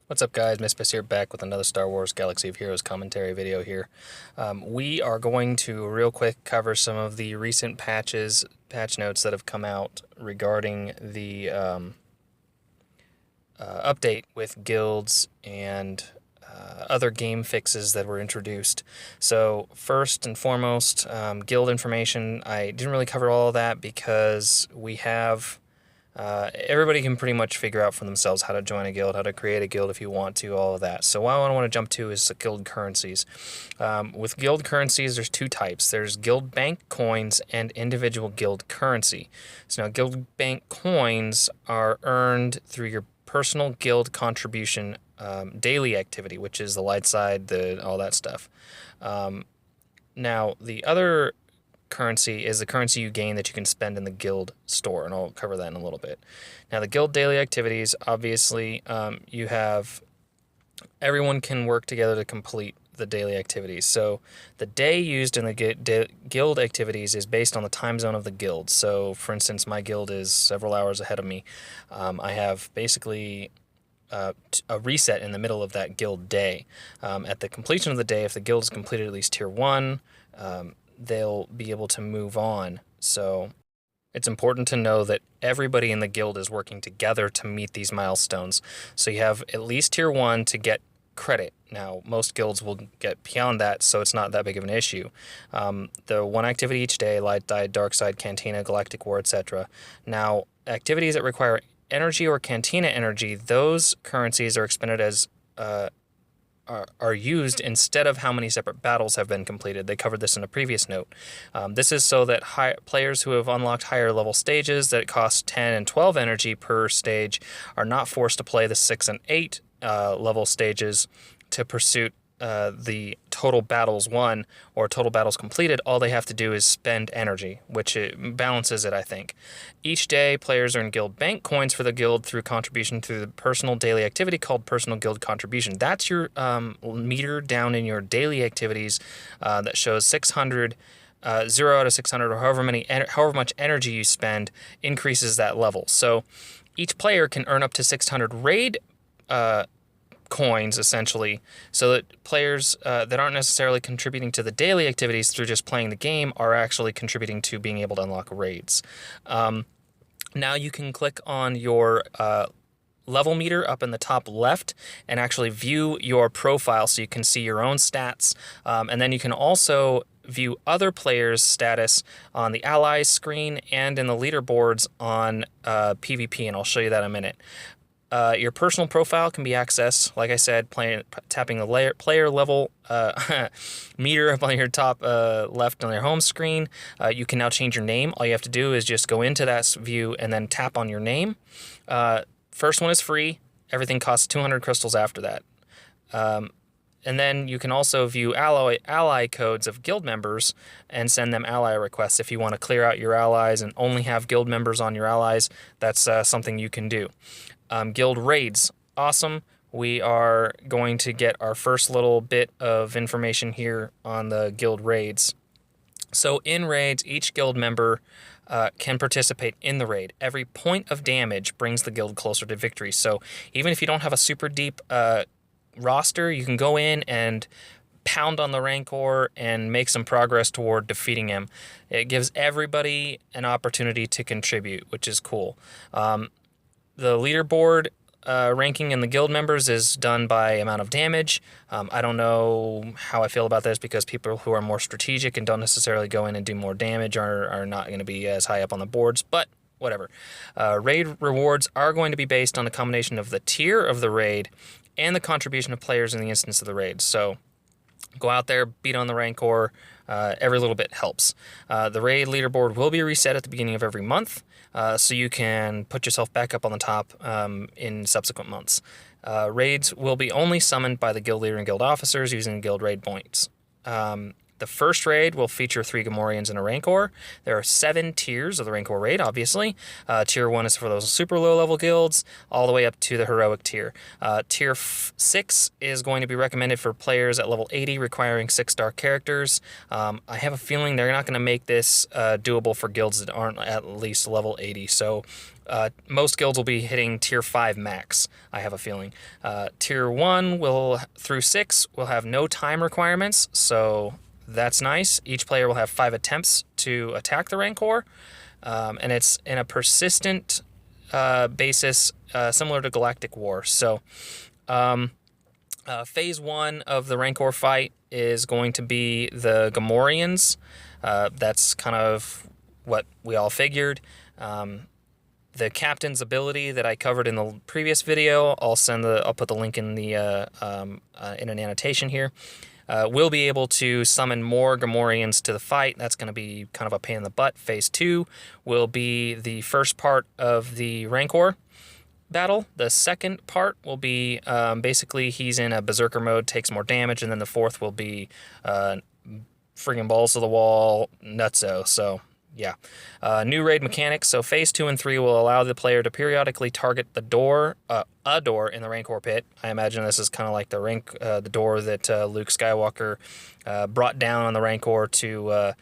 What's up, guys? Mispus here, back with another Star Wars Galaxy of Heroes commentary video here. We are going to real quick cover some of the recent patch notes that have come out regarding the update with guilds and other game fixes that were introduced. So first and foremost, guild information. I didn't really cover all of that because we have everybody can pretty much figure out for themselves how to join a guild, how to create a guild if you want to, all of that. So what I want to jump to is guild currencies. With guild currencies, there's two types. There's guild bank coins and individual guild currency. So now guild bank coins are earned through your personal guild contribution daily activity, which is the light side, all that stuff. Now, the other currency is the currency you gain that you can spend in the guild store, and I'll cover that in a little bit. Now, the guild daily activities, obviously, you have everyone can work together to complete the daily activities. So the day used in the guild activities is based on the time zone of the guild. So, for instance, my guild is several hours ahead of me. I have basically a reset in the middle of that guild day. At the completion of the day, if the guild is completed at least tier 1, they'll be able to move on. So it's important to know that everybody in the guild is working together to meet these milestones. So you have at least tier 1 to get credit. Now, most guilds will get beyond that, so it's not that big of an issue. The one activity each day, light side, dark side, cantina, galactic war, etc. Now, activities that require energy or cantina energy, those currencies are expended as are used instead of how many separate battles have been completed. They covered this in a previous note. This is so that players who have unlocked higher level stages that cost 10 and 12 energy per stage are not forced to play the 6 and 8 level stages to pursue the total battles won or total battles completed. All they have to do is spend energy, which it balances it, I think. Each day, players earn guild bank coins for the guild through contribution to the personal daily activity called personal guild contribution. That's your meter down in your daily activities that shows 600. 0 out of 600, or however much energy you spend, increases that level. So each player can earn up to 600 raid coins, essentially, so that players that aren't necessarily contributing to the daily activities through just playing the game are actually contributing to being able to unlock raids. Now you can click on your level meter up in the top left and actually view your profile so you can see your own stats, and then you can also view other players' status on the allies screen and in the leaderboards on PvP, and I'll show you that in a minute. Your personal profile can be accessed, like I said, tapping the player level meter up on your top left on your home screen. You can now change your name. All you have to do is just go into that view and then tap on your name. First one is free. Everything costs 200 crystals after that. And then you can also view ally codes of guild members and send them ally requests. If you want to clear out your allies and only have guild members on your allies, that's something you can do. Guild raids, awesome. We are going to get our first little bit of information here on the guild raids. So in raids, each guild member can participate in the raid. Every point of damage brings the guild closer to victory. So even if you don't have a super deep roster, you can go in and pound on the Rancor and make some progress toward defeating him. It gives everybody an opportunity to contribute, which is cool. The leaderboard ranking in the guild members is done by amount of damage. I don't know how I feel about this because people who are more strategic and don't necessarily go in and do more damage are not going to be as high up on the boards, but whatever. Raid rewards are going to be based on a combination of the tier of the raid and the contribution of players in the instance of the raid. So go out there, beat on the Rancor. Every little bit helps. The raid leaderboard will be reset at the beginning of every month, so you can put yourself back up on the top in subsequent months. Raids will be only summoned by the guild leader and guild officers using guild raid points. The The first raid will feature 3 Gamorreans and a Rancor. There are 7 tiers of the Rancor raid, obviously. Tier 1 is for those super low-level guilds, all the way up to the heroic tier. Tier 6 is going to be recommended for players at level 80 requiring 6-star characters. I have a feeling they're not going to make this doable for guilds that aren't at least level 80, so most guilds will be hitting tier 5 max, I have a feeling. Tier 1 through 6 will have no time requirements, so that's nice. Each player will have 5 attempts to attack the Rancor, and it's in a persistent basis similar to Galactic War. So phase 1 of the Rancor fight is going to be the Gamorreans. That's kind of what we all figured. The captain's ability that I covered in the previous video, I'll put the link in the in an annotation here. We'll be able to summon more Gamorreans to the fight. That's going to be kind of a pain in the butt. Phase 2 will be the first part of the Rancor battle. The second part will be basically he's in a berserker mode, takes more damage, and then the fourth will be friggin' balls to the wall, nutso. So yeah. New raid mechanics. So phase 2 and 3 will allow the player to periodically target a door in the Rancor pit. I imagine this is kind of like the door that Luke Skywalker brought down on the Rancor to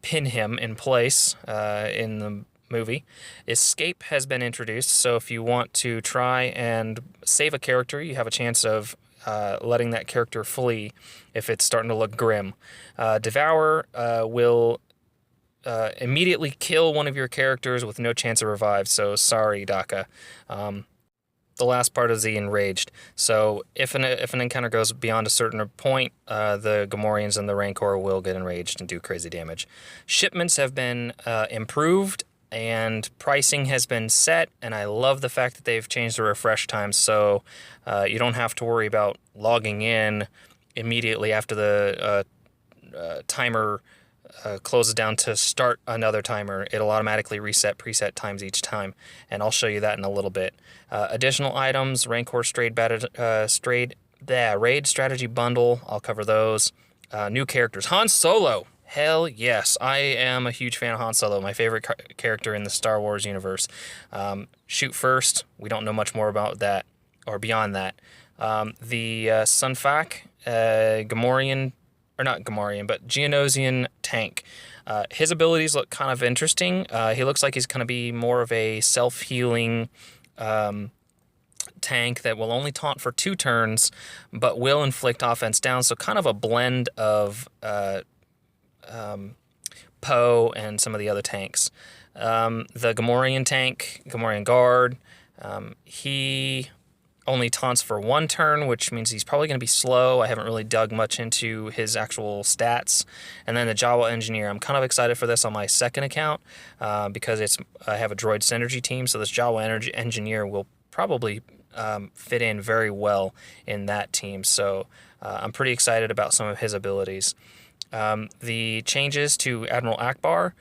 pin him in place in the movie. Escape has been introduced, so if you want to try and save a character, you have a chance of letting that character flee if it's starting to look grim. Devour will immediately kill one of your characters with no chance of revive, so sorry, Daka. The last part is the Enraged. So if an encounter goes beyond a certain point, the Gamorreans and the Rancor will get enraged and do crazy damage. Shipments have been improved, and pricing has been set, and I love the fact that they've changed the refresh times, so you don't have to worry about logging in immediately after the timer closes down to start another timer. It'll automatically reset preset times each time, and I'll show you that in a little bit. Additional items, Rancor Raid Strategy Bundle, I'll cover those. New characters, Han Solo. Hell yes, I am a huge fan of Han Solo, my favorite character in the Star Wars universe. Shoot first, we don't know much more about that, or beyond that. The Sunfac, Gamorrean, or not Gamorrean, but Geonosian tank. His abilities look kind of interesting. He looks like he's going to be more of a self-healing tank that will only taunt for 2 turns, but will inflict offense down, so kind of a blend of Poe and some of the other tanks. The Gamorrean tank, Gamorrean Guard, he only taunts for 1 turn, which means he's probably going to be slow. I haven't really dug much into his actual stats. And then the Jawa Engineer. I'm kind of excited for this on my second account because I have a droid synergy team, so this Jawa Engineer will probably fit in very well in that team. So I'm pretty excited about some of his abilities. The changes to Admiral Akbar,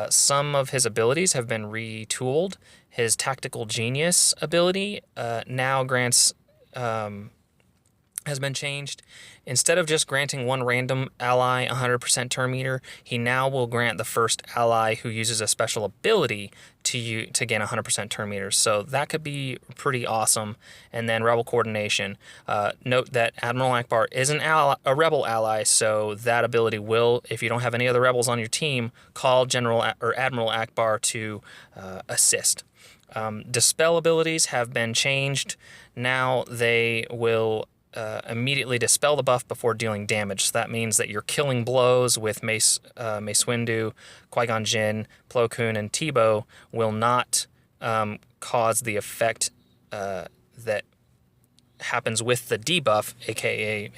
some of his abilities have been retooled. His Tactical Genius ability now grants has been changed. Instead of just granting one random ally 100% turn meter, he now will grant the first ally who uses a special ability to gain 100% turn meters. So that could be pretty awesome. And then Rebel Coordination. Note that Admiral Akbar is a Rebel ally, so that ability will, if you don't have any other Rebels on your team, call Admiral Akbar to assist. Dispel abilities have been changed. Now they will immediately dispel the buff before dealing damage. So that means that your killing blows with Mace Windu, Qui-Gon Jinn, Plo Koon, and Tebow will not cause the effect that happens with the debuff, aka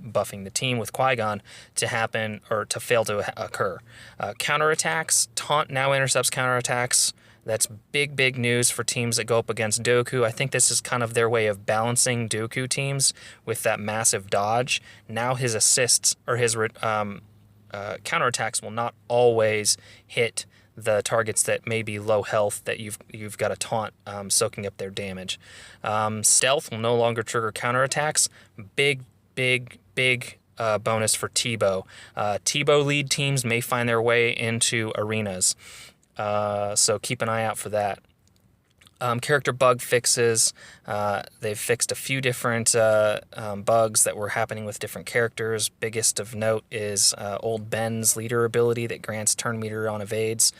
buffing the team with Qui-Gon, to happen or to fail to occur. Counterattacks, Taunt now intercepts counterattacks. That's big news for teams that go up against Dooku. I think this is kind of their way of balancing Dooku teams with that massive dodge. Now his assists or his counterattacks will not always hit the targets that may be low health that you've got to taunt, soaking up their damage. Stealth will no longer trigger counterattacks. Big bonus for Tebow. Tebow lead teams may find their way into arenas, so keep an eye out for that. Character bug fixes. They've fixed a few different bugs that were happening with different characters. Biggest of note is Old Ben's leader ability that grants turn meter on evades.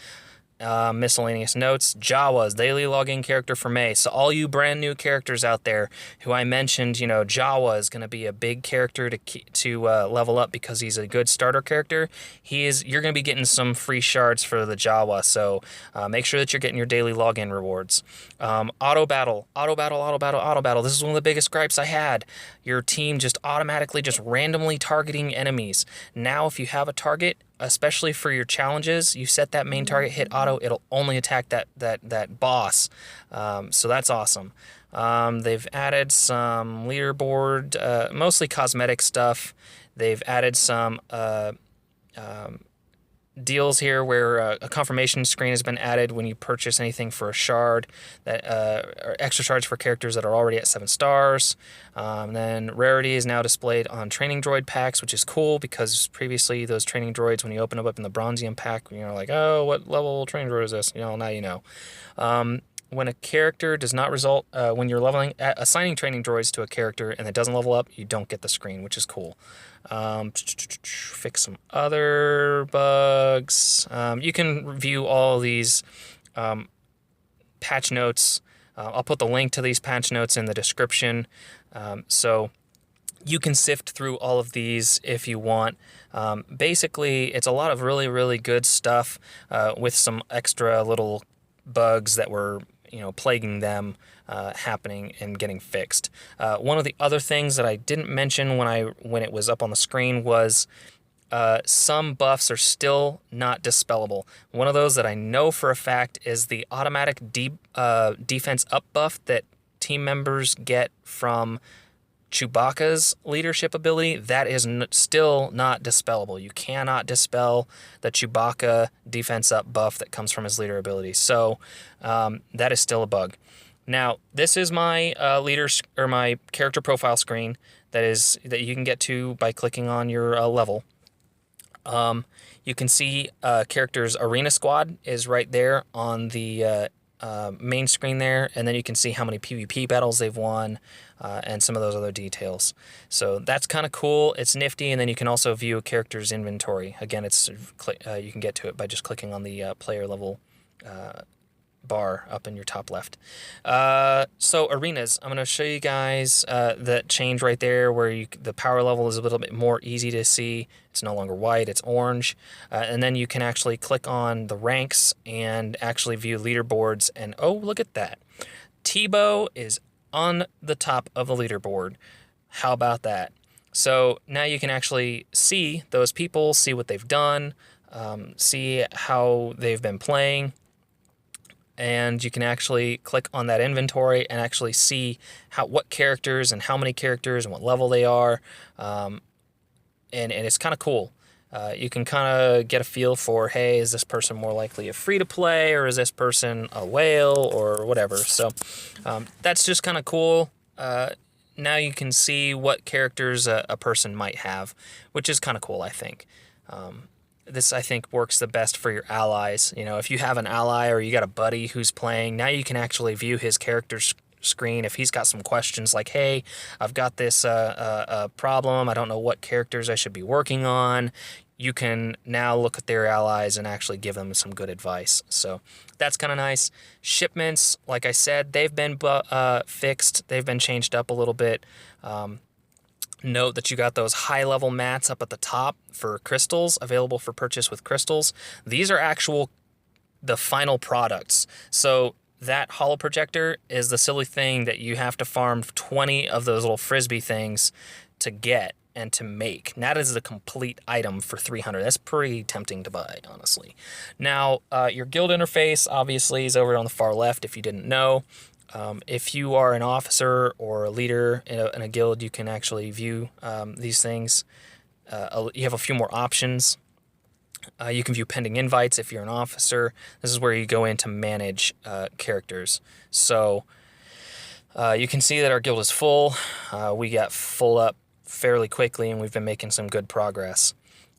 Miscellaneous notes. Jawa's daily login character for May. So all you brand new characters out there who I mentioned, Jawa is going to be a big character to level up because he's a good starter character. You're going to be getting some free shards for the Jawa. So make sure that you're getting your daily login rewards. Auto battle. This is one of the biggest gripes I had. Your team just automatically just randomly targeting enemies. Now, if you have a target, especially for your challenges, you set that main target, hit auto, it'll only attack that boss. So that's awesome. They've added some leaderboard, mostly cosmetic stuff. They've added some deals here where a confirmation screen has been added when you purchase anything for a shard, that or extra shards for characters that are already at 7 stars. Then rarity is now displayed on training droid packs, which is cool because previously those training droids, when you open them up in the Bronzium pack, you're like, oh, what level training droid is this? Now you know. When a character does not result, when you're assigning training droids to a character and it doesn't level up, you don't get the screen, which is cool. Fix some other bugs. You can view all these patch notes. I'll put the link to these patch notes in the description. So you can sift through all of these if you want. Basically, it's a lot of really, really good stuff with some extra little bugs that were plaguing them happening and getting fixed. One of the other things that I didn't mention when it was up on the screen was some buffs are still not dispellable. One of those that I know for a fact is the automatic defense up buff that team members get from Chewbacca's leadership ability. That is still not dispellable. You cannot dispel the Chewbacca defense up buff that comes from his leader ability. So that is still a bug. Now, this is my my character profile screen that you can get to by clicking on your level. You can see character's arena squad is right there on the main screen there, and then you can see how many PvP battles they've won and some of those other details. So that's kind of cool. It's nifty, and then you can also view a character's inventory. Again, you can get to it by just clicking on the player level bar up in your top left. So arenas, I'm going to show you guys that change right there where the power level is a little bit more easy to see. It's no longer white, it's orange. And then you can actually click on the ranks and actually view leaderboards. And oh, look at that. Tebow is on the top of the leaderboard. How about that? So now you can actually see those people, see what they've done, see how they've been playing. And you can actually click on that inventory and actually see what characters and how many characters and what level they are. And it's kind of cool. You can kind of get a feel for, hey, is this person more likely a free-to-play, or is this person a whale, or whatever. So that's just kind of cool. Now you can see what characters a person might have, which is kind of cool, I think. This, I think, works the best for your allies. If you have an ally or you got a buddy who's playing, now you can actually view his character's screen. If he's got some questions like, hey, I've got this problem, I don't know what characters I should be working on, you can now look at their allies and actually give them some good advice. So that's kind of nice. Shipments, like I said, they've been fixed. They've been changed up a little bit. Note that you got those high-level mats up at the top for crystals, available for purchase with crystals. These are the final products. So that holo projector is the silly thing that you have to farm 20 of those little frisbee things to get and to make. And that is the complete item for 300. That's pretty tempting to buy, honestly. Now, your guild interface, obviously, is over on the far left if you didn't know. If you are an officer or a leader in a guild, you can actually view these things. You have a few more options. You can view pending invites if you're an officer. This is where you go in to manage characters. So you can see that our guild is full. We got full up fairly quickly, and we've been making some good progress.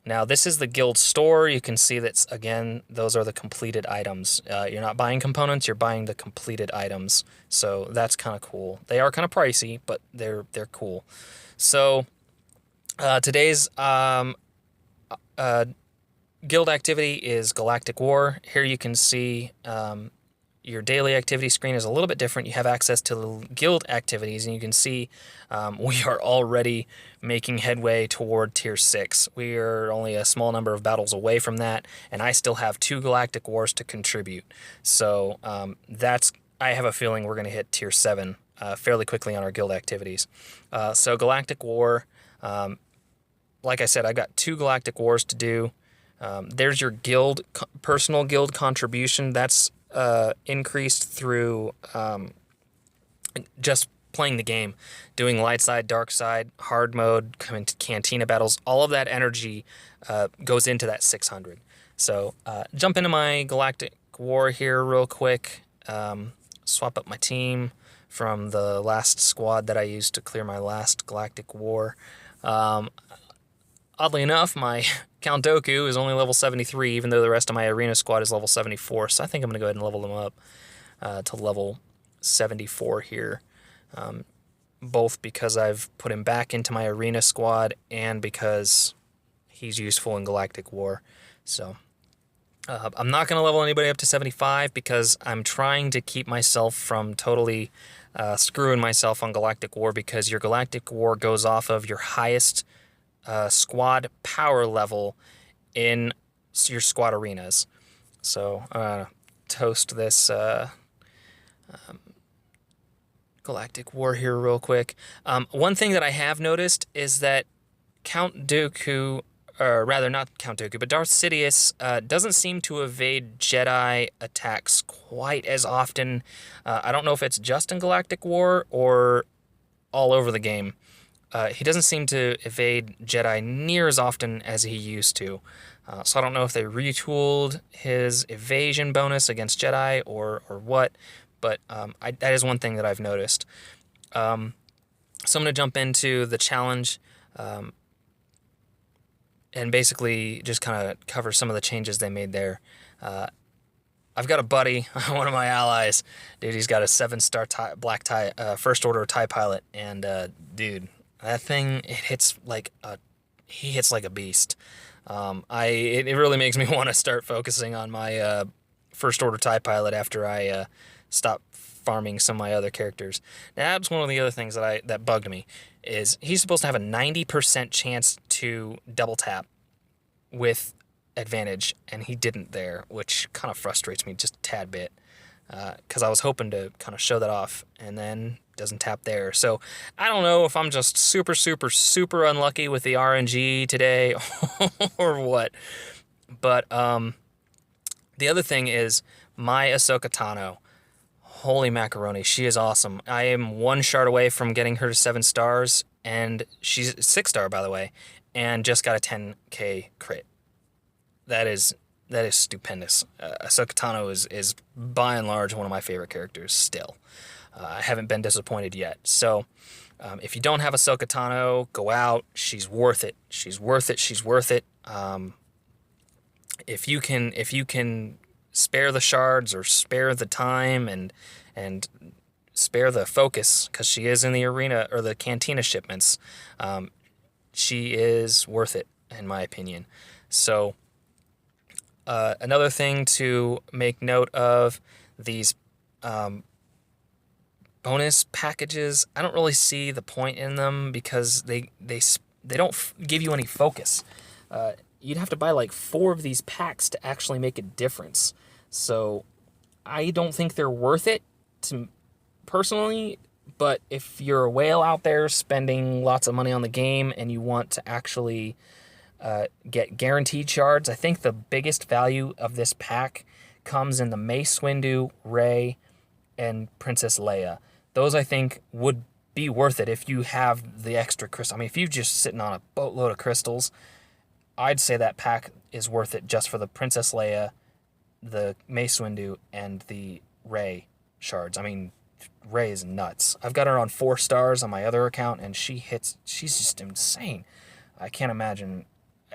Now, this is the guild store. You can see that's, again, those are the completed items. You're not buying components, you're buying the completed items. So that's kind of cool. They are kind of pricey, but they're cool. So today's guild activity is Galactic War. Here you can see your daily activity screen is a little bit different. You have access to the guild activities, and you can see we are already making headway toward Tier 6. We are only a small number of battles away from that, and I still have 2 Galactic Wars to contribute. So I have a feeling we're going to hit Tier 7 fairly quickly on our guild activities. So Galactic War, like I said, I got 2 Galactic Wars to do. There's your guild, personal guild contribution. That's increased through just playing the game, doing light side, dark side, hard mode, coming to Cantina battles. All of that energy goes into that 600. So jump into my Galactic War here real quick. Swap up my team from the last squad that I used to clear my last Galactic War. Oddly enough, my Count Dooku is only level 73, even though the rest of my arena squad is level 74. So I think I'm going to go ahead and level them up to level 74 here. Both because I've put him back into my arena squad and because he's useful in Galactic War. So I'm not going to level anybody up to 75 because I'm trying to keep myself from totally screwing myself on Galactic War, because your Galactic War goes off of your highest squad power level in your squad arenas. So toast this Galactic War here real quick. One thing that I have noticed is that Count Dooku, or rather not Count Dooku, but Darth Sidious doesn't seem to evade Jedi attacks quite as often. I don't know if it's just in Galactic War or all over the game. He doesn't seem to evade Jedi near as often as he used to. So I don't know if they retooled his evasion bonus against Jedi or what, but that is one thing that I've noticed. So I'm going to jump into the challenge and basically just kind of cover some of the changes they made there. I've got a buddy, one of my allies, dude, he's got a 7-star black tie, first order TIE pilot, and dude, that thing, he hits like a beast. It really makes me want to start focusing on my first order TIE pilot after I stop farming some of my other characters. Now, that's one of the other things that bugged me, is he's supposed to have a 90% chance to double tap with advantage, and he didn't there, which kind of frustrates me just a tad bit, because I was hoping to kind of show that off, and then doesn't tap there. So I don't know if I'm just super, super, super unlucky with the RNG today or what. But the other thing is my Ahsoka Tano. Holy macaroni, she is awesome. I am 1 shard away from getting her to 7 stars, and she's 6-star, by the way, and just got a 10k crit. That is stupendous. Ahsoka Tano is by and large one of my favorite characters still. I haven't been disappointed yet. So if you don't have Ahsoka Tano, go out. She's worth it. She's worth it. She's worth it. If you can spare the shards or spare the time and spare the focus, because she is in the arena or the Cantina shipments, she is worth it in my opinion. So another thing to make note of, these bonus packages, I don't really see the point in them because they don't give you any focus. You'd have to buy like 4 of these packs to actually make a difference. So I don't think they're worth it personally, but if you're a whale out there spending lots of money on the game and you want to actually get guaranteed shards, I think the biggest value of this pack comes in the Mace Windu, Rey, and Princess Leia. Those I think would be worth it if you have the extra crystal. I mean, if you're just sitting on a boatload of crystals, I'd say that pack is worth it just for the Princess Leia, the Mace Windu, and the Rey shards. I mean, Ray is nuts. I've got her on 4 stars on my other account, and she's just insane. I can't imagine.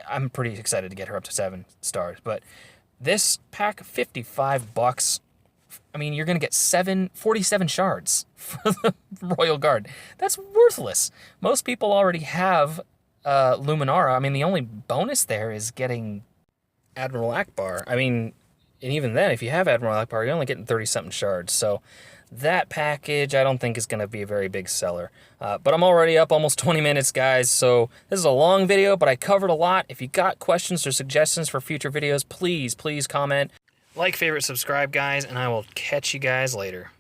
I'm pretty excited to get her up to 7 stars. But this pack, $55. I mean, you're going to get 47 shards for the Royal Guard. That's worthless. Most people already have Luminara. I mean, the only bonus there is getting Admiral Akbar. I mean, and even then, if you have Admiral Akbar, you're only getting 30-something shards. So that package, I don't think is going to be a very big seller. But I'm already up almost 20 minutes, guys. So this is a long video, but I covered a lot. If you got questions or suggestions for future videos, please comment. Like, favorite, subscribe, guys, and I will catch you guys later.